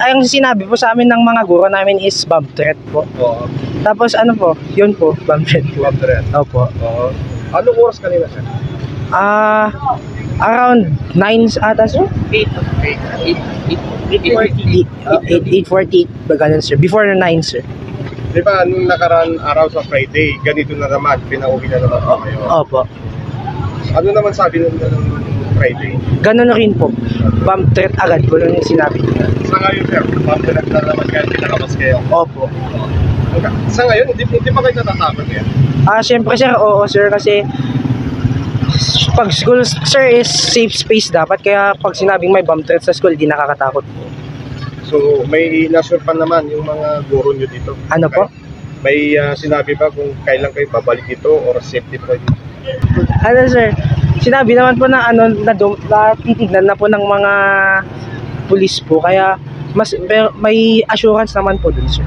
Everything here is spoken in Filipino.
Ang sinabi po sa amin ng mga guro namin is bomb threat po. Oo. Tapos ano po, yun po, bomb threat po. Bomb threat. Opo. Oo. Anong oras kanina, sir? Around 9 ata sir? 8:48 ba ganun sir? Before 9 sir. Di ba, nung nakaraan araw sa Friday, ganito na naman, pinauwi na naman po kayo. Opo. Ano naman sabi nung Friday? Ganun na rin po. Bomb threat agad po yung sinabi. Sa ngayon, sir, bomb threat na naman kayo, pinakabas kayo. Opo. Sa ngayon, hindi pa kayo natatakot yan? Syempre sir, oo sir, kasi pag school sir is safe space dapat, kaya pag sinabing may bomb threat sa school, di nakakatakot po. So, may nasure pa naman yung mga guro nyo dito? Ano po? May sinabi ba kung kailan kayo babalik dito or safety po? Ano sir, sinabi naman po na titignan na po ng mga pulis po, kaya may assurance naman po dun sir.